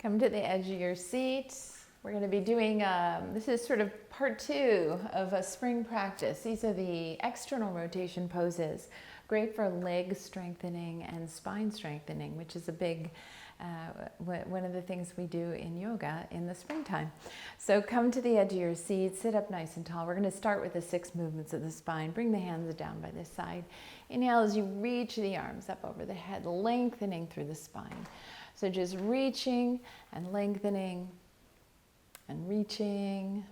Come to the edge of your seat. We're going to be doing, this is sort of part 2 of a spring practice. These are the external rotation poses, great for leg strengthening and spine strengthening, which is a big, one of the things we do in yoga in the springtime. So come to the edge of your seat, sit up nice and tall. We're going to start with the 6 movements of the spine. Bring the hands down by this side. Inhale as you reach the arms up over the head, lengthening through the spine. So just reaching and lengthening and reaching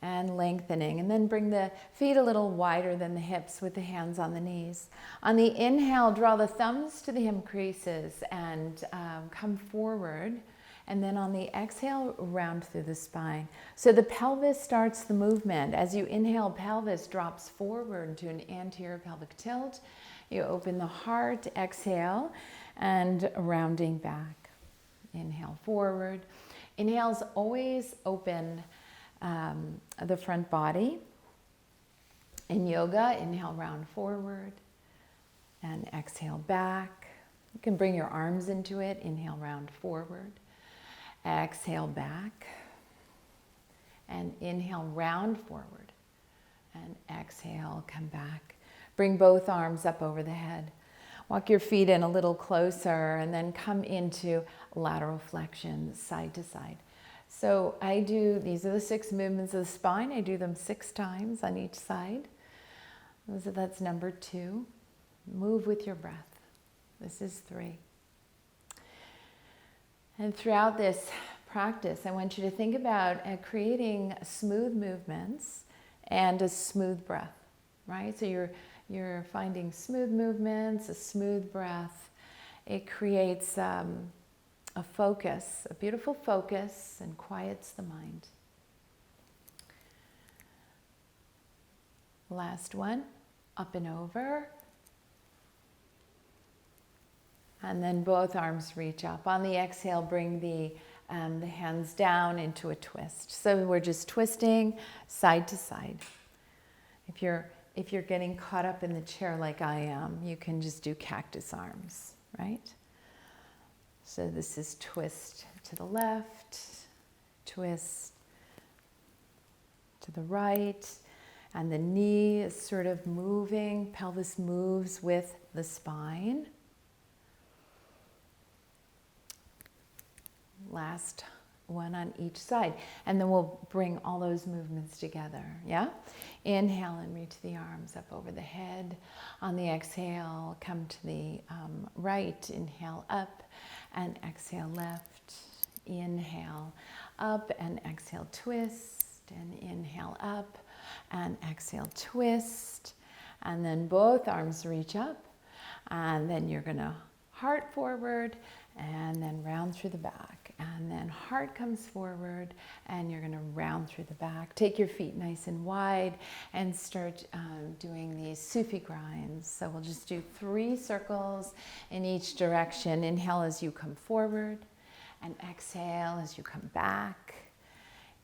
and lengthening. And then bring the feet a little wider than the hips with the hands on the knees. On the inhale, draw the thumbs to the hip creases and come forward. And then on the exhale, round through the spine. So the pelvis starts the movement. As you inhale, pelvis drops forward to an anterior pelvic tilt. You open the heart, exhale, and rounding back. Inhale forward. Inhales always open the front body. In yoga, inhale round forward and exhale back. You can bring your arms into it. Inhale round forward. Exhale back. And inhale round forward. And exhale, come back. Bring both arms up over the head. Walk your feet in a little closer and then come into lateral flexion, side to side. So these are the 6 movements of the spine. I do them 6 times on each side. So that's number 2. Move with your breath. This is 3. And throughout this practice, I want you to think about creating smooth movements and a smooth breath, right? So you're finding smooth movements, a smooth breath. It creates a focus, a beautiful focus, and quiets the mind. Last one, up and over. And then both arms reach up. On the exhale, bring the hands down into a twist. So we're just twisting side to side. If you're getting caught up in the chair like I am, you can just do cactus arms, right? So this is twist to the left, twist to the right, and the knee is sort of moving, pelvis moves with the spine. Last one on each side. And then we'll bring all those movements together, yeah? Inhale and reach the arms up over the head. On the exhale, come to the right. Inhale up and exhale left. Inhale up and exhale twist. And inhale up and exhale twist. And then both arms reach up. And then you're gonna heart forward and then round through the back. And then heart comes forward and you're gonna round through the back. Take your feet nice and wide and start doing these Sufi grinds. So we'll just do 3 circles in each direction. Inhale as you come forward and exhale as you come back.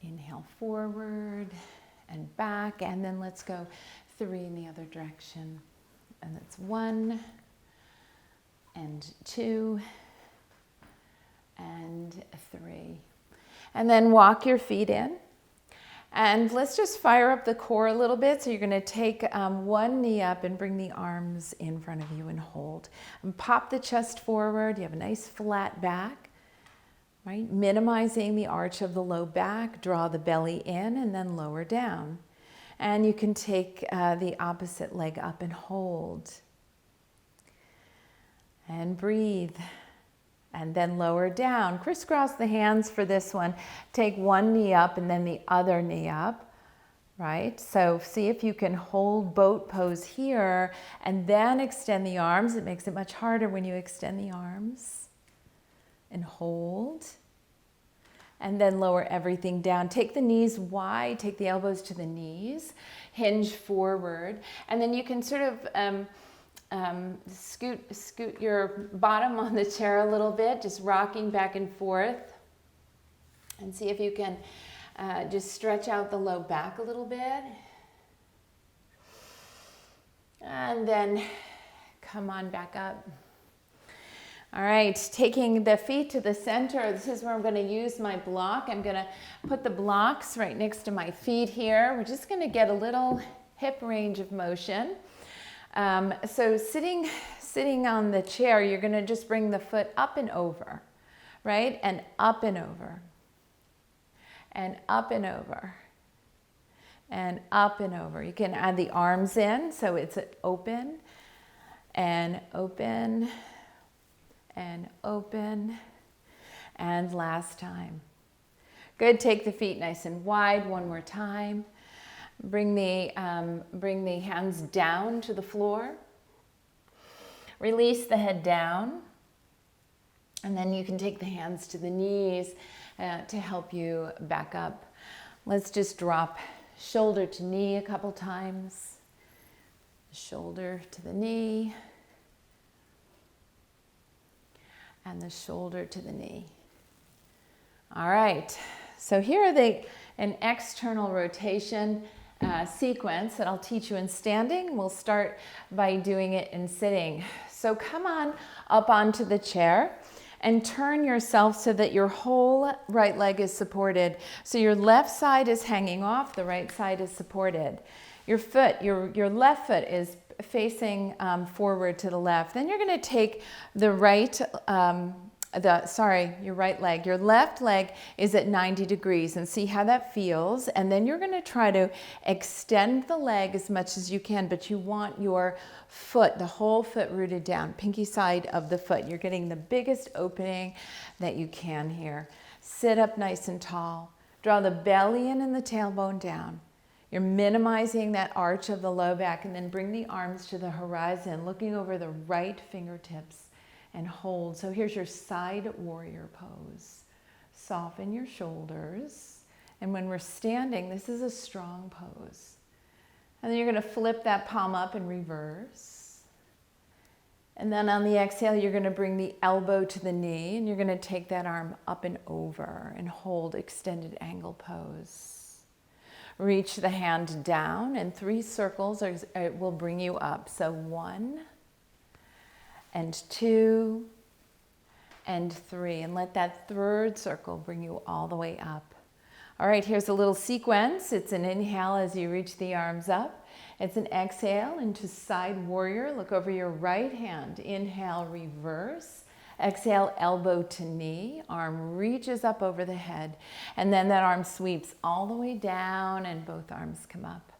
Inhale forward and back, and then let's go 3 in the other direction. And that's 1 and 2 and 3. And then walk your feet in. And let's just fire up the core a little bit. So you're going to take one knee up and bring the arms in front of you and hold. And pop the chest forward. You have a nice flat back, right? Minimizing the arch of the low back. Draw the belly in and then lower down. And you can take the opposite leg up and hold. And breathe. And then lower down. Crisscross the hands for this one. Take one knee up and then the other knee up, right? So see if you can hold boat pose here and then extend the arms. It makes it much harder when you extend the arms. And hold. And then lower everything down. Take the knees wide, take the elbows to the knees. Hinge forward. And then you can sort of scoot your bottom on the chair a little bit, just rocking back and forth. And see if you can just stretch out the low back a little bit. And then come on back up. All right, taking the feet to the center. This is where I'm going to use my block. I'm going to put the blocks right next to my feet here. We're just going to get a little hip range of motion. So sitting on the chair, you're going to just bring the foot up and over, right? And up and over. And up and over. And up and over. You can add the arms in, so it's open and open and open, and last time. Good, take the feet nice and wide one more time. Bring the hands down to the floor. Release the head down, and then you can take the hands to the knees to help you back up. Let's just drop shoulder to knee a couple times. Shoulder to the knee. And the shoulder to the knee. All right, so here are an external rotation sequence that I'll teach you in standing. We'll start by doing it in sitting. So come on up onto the chair and turn yourself so that your whole right leg is supported. So your left side is hanging off, the right side is supported. Your foot, your left foot is facing forward to the left. Then you're going to take the right, your right leg. Your left leg is at 90 degrees, and see how that feels. And then you're going to try to extend the leg as much as you can, but you want your foot, the whole foot rooted down, pinky side of the foot. You're getting the biggest opening that you can here. Sit up nice and tall. Draw the belly in and the tailbone down. You're minimizing that arch of the low back, and then bring the arms to the horizon, looking over the right fingertips and hold. So here's your side warrior pose. Soften your shoulders. And when we're standing, this is a strong pose. And then you're going to flip that palm up and reverse. And then on the exhale, you're going to bring the elbow to the knee, and you're going to take that arm up and over and hold extended angle pose. Reach the hand down, and 3 circles will bring you up. So 1 and 2 and 3. And let that 3rd circle bring you all the way up. All right, here's a little sequence. It's an inhale as you reach the arms up. It's an exhale into side warrior. Look over your right hand. Inhale, reverse. Exhale, elbow to knee, arm reaches up over the head, and then that arm sweeps all the way down and both arms come up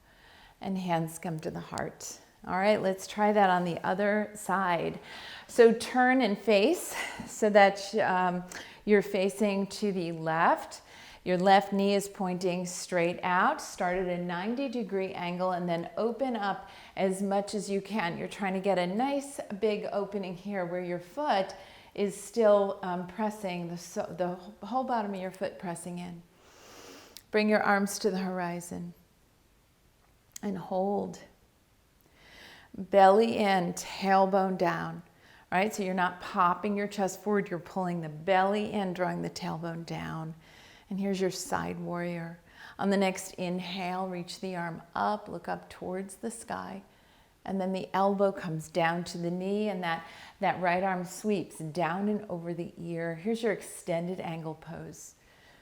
and hands come to the heart. All right, let's try that on the other side. So turn and face so that you're facing to the left. Your left knee is pointing straight out. Start at a 90-degree angle and then open up as much as you can. You're trying to get a nice big opening here where your foot is still pressing, the whole bottom of your foot pressing in. Bring your arms to the horizon and hold. Belly in, tailbone down, right? So you're not popping your chest forward, you're pulling the belly in, drawing the tailbone down. And here's your side warrior. On the next inhale, reach the arm up, look up towards the sky. And then the elbow comes down to the knee, and that right arm sweeps down and over the ear. Here's your extended angle pose.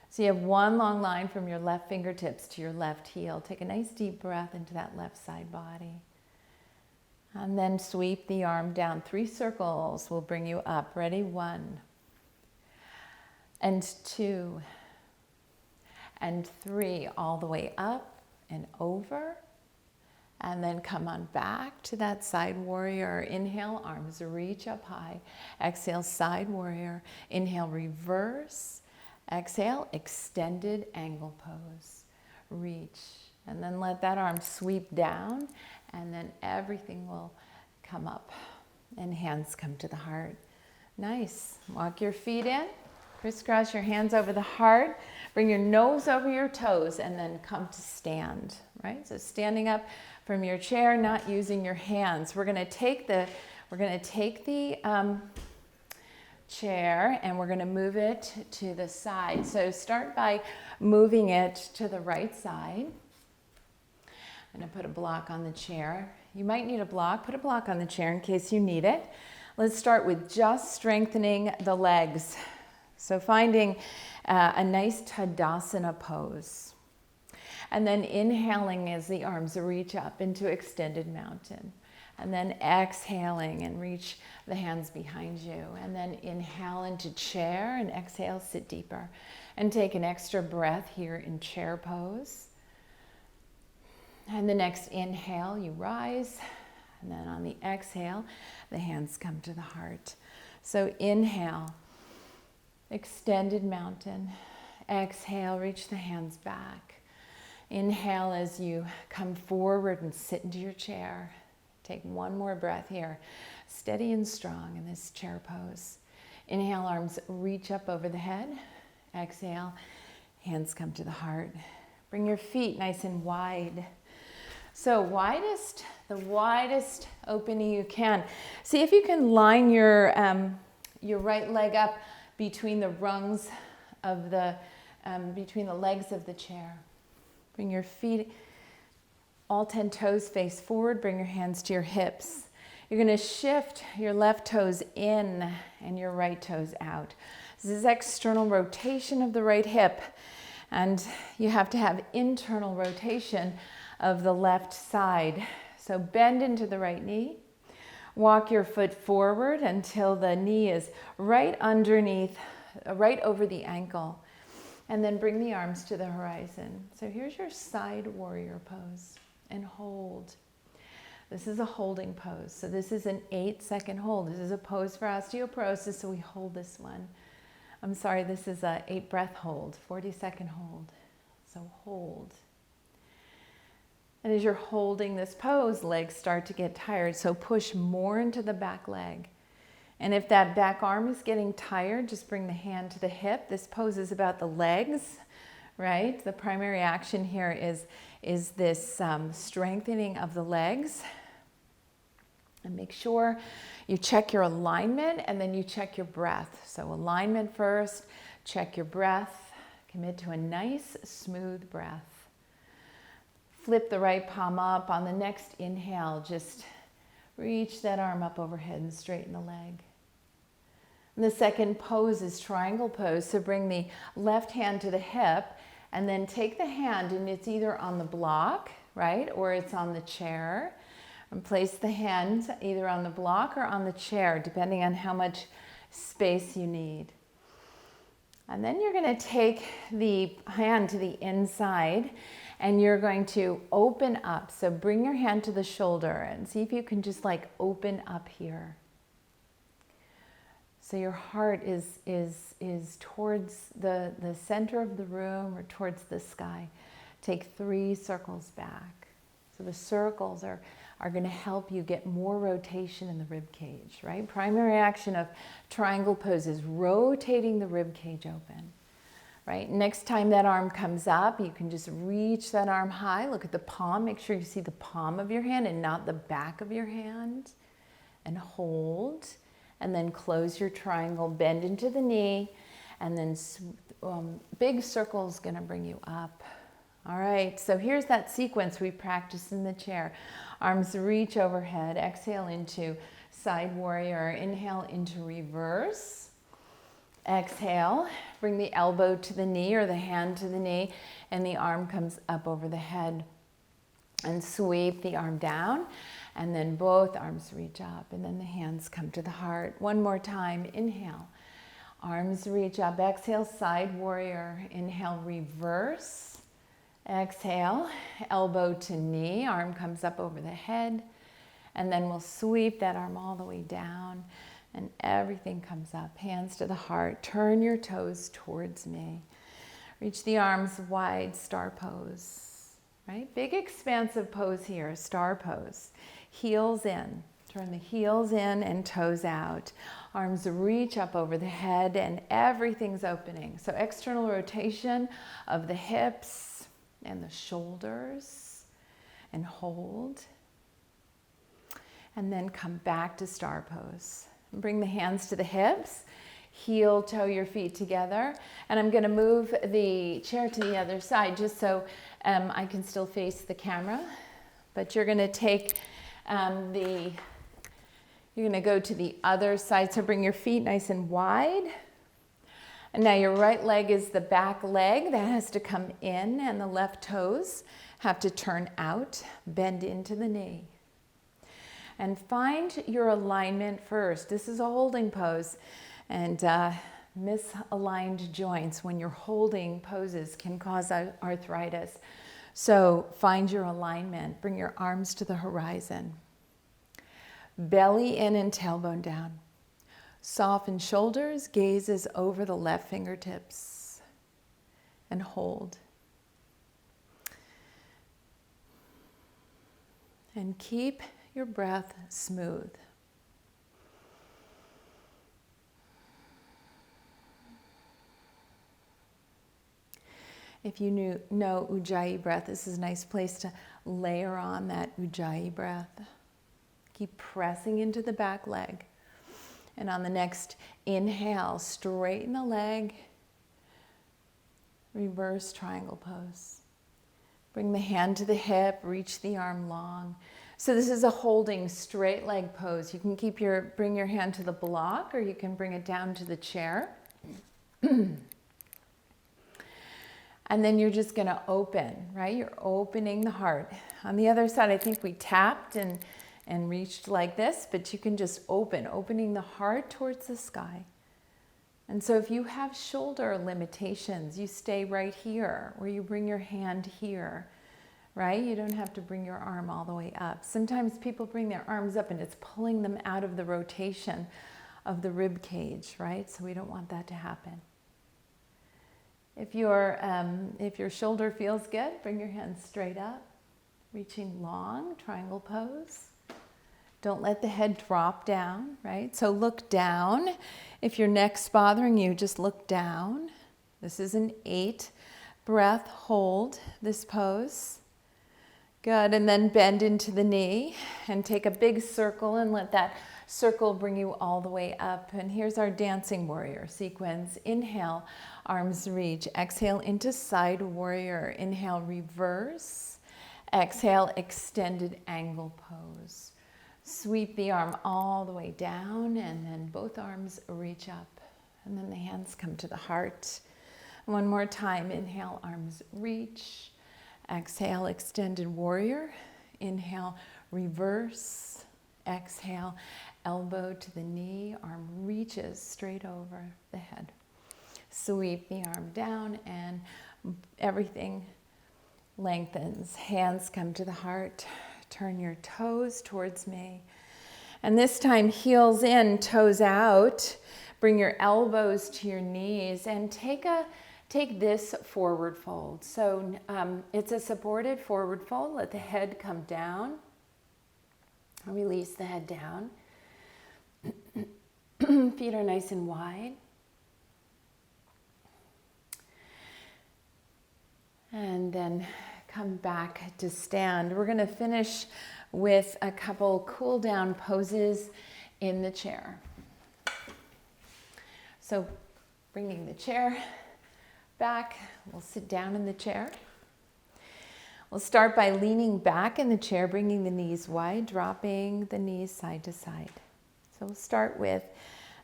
So you have one long line from your left fingertips to your left heel. Take a nice deep breath into that left side body. And then sweep the arm down. 3 circles will bring you up. Ready? 1 and 2 and 3, all the way up and over. And then come on back to that side warrior. Inhale, arms reach up high. Exhale, side warrior. Inhale, reverse. Exhale, extended angle pose. Reach. And then let that arm sweep down, and then everything will come up and hands come to the heart. Nice. Walk your feet in. Crisscross your hands over the heart. Bring your nose over your toes, and then come to stand, right? So standing up from your chair, not using your hands. We're going to take the chair and we're going to move it to the side. So start by moving it to the right side. I'm going to put a block on the chair. You might need a block. Put a block on the chair in case you need it. Let's start with just strengthening the legs. So finding a nice Tadasana pose. And then inhaling as the arms reach up into extended mountain. And then exhaling and reach the hands behind you. And then inhale into chair and exhale, sit deeper. And take an extra breath here in chair pose. And the next inhale, you rise. And then on the exhale, the hands come to the heart. So inhale, extended mountain. Exhale, reach the hands back. Inhale as you come forward and sit into your chair. Take one more breath here. Steady and strong in this chair pose. Inhale, arms reach up over the head. Exhale, hands come to the heart. Bring your feet nice and wide. So the widest opening you can. See if you can line your right leg up between the rungs of between the legs of the chair. Bring your feet, all 10 toes face forward. Bring your hands to your hips. You're going to shift your left toes in and your right toes out. This is external rotation of the right hip. And you have to have internal rotation of the left side. So bend into the right knee. Walk your foot forward until the knee is right underneath, right over the ankle. And then bring the arms to the horizon. So here's your side warrior pose. And hold. This is a holding pose. So this is an 8-second hold. This is a pose for osteoporosis, so we hold this one. I'm sorry, this is a 8-breath hold, 40-second hold. So hold. And as you're holding this pose, legs start to get tired. So push more into the back leg. And if that back arm is getting tired, just bring the hand to the hip. This pose is about the legs, right? The primary action here is this strengthening of the legs. And make sure you check your alignment and then you check your breath. So alignment first, check your breath. Commit to a nice, smooth breath. Flip the right palm up. On the next inhale, just reach that arm up overhead and straighten the leg. And the second pose is triangle pose. So bring the left hand to the hip and then take the hand and it's either on the block, right? Or it's on the chair. And place the hand either on the block or on the chair, depending on how much space you need. And then you're going to take the hand to the inside and you're going to open up. So bring your hand to the shoulder and see if you can just like open up here. So your heart is towards the center of the room or towards the sky. Take 3 circles back. So the circles are going to help you get more rotation in the rib cage, right? Primary action of triangle pose is rotating the rib cage open, right? Next time that arm comes up, you can just reach that arm high. Look at the palm. Make sure you see the palm of your hand and not the back of your hand. And hold. And then close your triangle, bend into the knee, and then big circle is going to bring you up. All right, so here's that sequence we practiced in the chair. Arms reach overhead, exhale into side warrior, inhale into reverse. Exhale, bring the elbow to the knee or the hand to the knee, and the arm comes up over the head. And sweep the arm down, and then both arms reach up, and then the hands come to the heart. One more time, inhale. Arms reach up, exhale, side warrior. Inhale, reverse. Exhale, elbow to knee, arm comes up over the head, and then we'll sweep that arm all the way down, and everything comes up. Hands to the heart, turn your toes towards me. Reach the arms wide, star pose. Right? Big expansive pose here, star pose. Heels in. Turn the heels in and toes out. Arms reach up over the head and everything's opening. So external rotation of the hips and the shoulders. And hold. And then come back to star pose. Bring the hands to the hips. Heel, toe your feet together. And I'm going to move the chair to the other side just so I can still face the camera. But you're going to take You're going to go to the other side. So bring your feet nice and wide. And now your right leg is the back leg. That has to come in, and the left toes have to turn out. Bend into the knee. And find your alignment first. This is a holding pose. And misaligned joints when you're holding poses can cause arthritis. So find your alignment. Bring your arms to the horizon. Belly in and tailbone down. Soften shoulders, gazes over the left fingertips. And hold. And keep your breath smooth. If you know Ujjayi breath, this is a nice place to layer on that Ujjayi breath. Keep pressing into the back leg. And on the next inhale, straighten the leg. Reverse triangle pose. Bring the hand to the hip, reach the arm long. So this is a holding straight leg pose. You can bring your hand to the block, or you can bring it down to the chair. And then you're just going to open, right? You're opening the heart. On the other side, I think we tapped and reached like this, but you can just opening the heart towards the sky. And so if you have shoulder limitations, you stay right here, or you bring your hand here, right? You don't have to bring your arm all the way up. Sometimes people bring their arms up and it's pulling them out of the rotation of the rib cage, right? So we don't want that to happen. If your shoulder feels good, bring your hands straight up, reaching long, triangle pose. Don't let the head drop down, right? So look down. If your neck's bothering you, just look down. This is an 8 breath hold, this pose. Good, and then bend into the knee and take a big circle and let that circle bring you all the way up. And here's our dancing warrior sequence. Inhale, arms reach. Exhale into side warrior. Inhale, reverse. Exhale, extended angle pose. Sweep the arm all the way down, and then both arms reach up. And then the hands come to the heart. One more time. Inhale, arms reach. Exhale, extended warrior. Inhale, reverse. Exhale, elbow to the knee. Arm reaches straight over the head. Sweep the arm down, and everything lengthens. Hands come to the heart. Turn your toes towards me. And this time, heels in, toes out. Bring your elbows to your knees and take this forward fold. So it's a supported forward fold. Let the head come down. Release the head down. Feet are nice and wide. And then come back to stand. We're going to finish with a couple cool down poses in the chair. So bringing the chair back, we'll sit down in the chair. We'll start by leaning back in the chair, bringing the knees wide, dropping the knees side to side. So we'll start with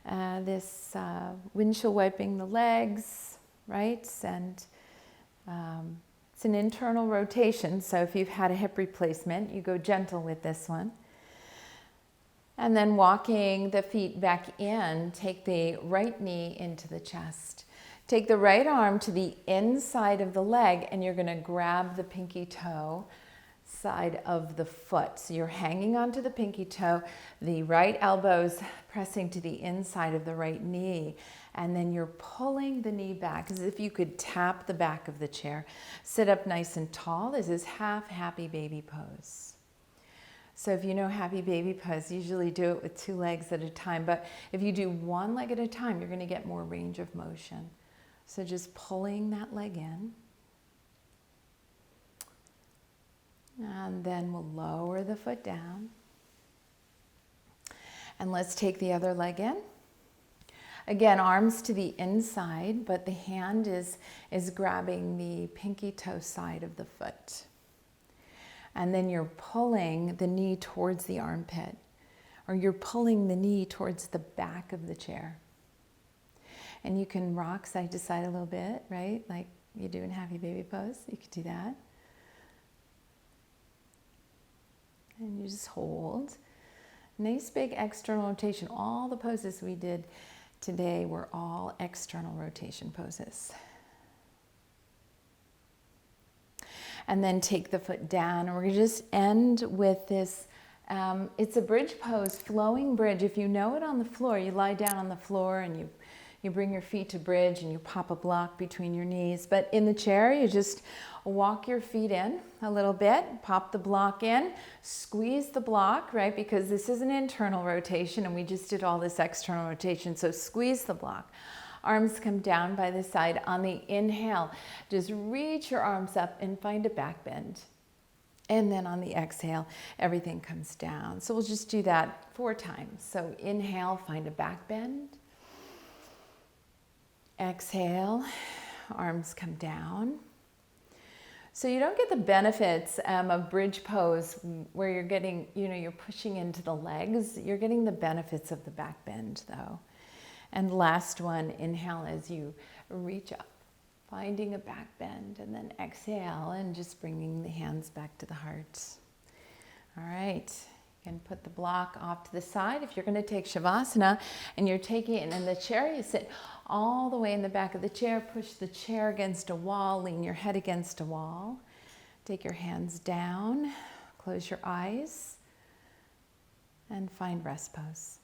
this windshield wiping the legs, right? And it's an internal rotation, so if you've had a hip replacement, you go gentle with this one. And then walking the feet back in, take the right knee into the chest. Take the right arm to the inside of the leg, and you're going to grab the pinky toe side of the foot. So you're hanging onto the pinky toe, the right elbow's pressing to the inside of the right knee, and then you're pulling the knee back as if you could tap the back of the chair. Sit up nice and tall. This is half happy baby pose. So if you know happy baby pose, usually do it with 2 legs at a time, but if you do 1 leg at a time, you're going to get more range of motion. So just pulling that leg in. And then we'll lower the foot down. And let's take the other leg in. Again, arms to the inside, but the hand is grabbing the pinky toe side of the foot. And then you're pulling the knee towards the armpit. or you're pulling the knee towards the back of the chair. And you can rock side to side a little bit, right? Like you do in Happy Baby Pose. You could do that. And you just hold. Nice big external rotation. All the poses we did today were all external rotation poses. And then take the foot down. And we're going to just end with this. It's a bridge pose, flowing bridge. If you know it on the floor, you lie down on the floor and you bring your feet to bridge and you pop a block between your knees. But in the chair, you just walk your feet in a little bit, pop the block in, squeeze the block, right? Because this is an internal rotation and we just did all this external rotation. So squeeze the block. Arms come down by the side. On the inhale, just reach your arms up and find a back bend. And then on the exhale, everything comes down. So we'll just do that 4 times. So inhale, find a back bend. Exhale, arms come down. So you don't get the benefits of bridge pose where you're getting, you're pushing into the legs. You're getting the benefits of the back bend though. And last one, inhale as you reach up, finding a back bend, and then exhale and just bringing the hands back to the heart. All right. You can put the block off to the side. If you're going to take Shavasana and you're taking it in the chair, you sit all the way in the back of the chair, push the chair against a wall, lean your head against a wall. Take your hands down, close your eyes, and find rest pose.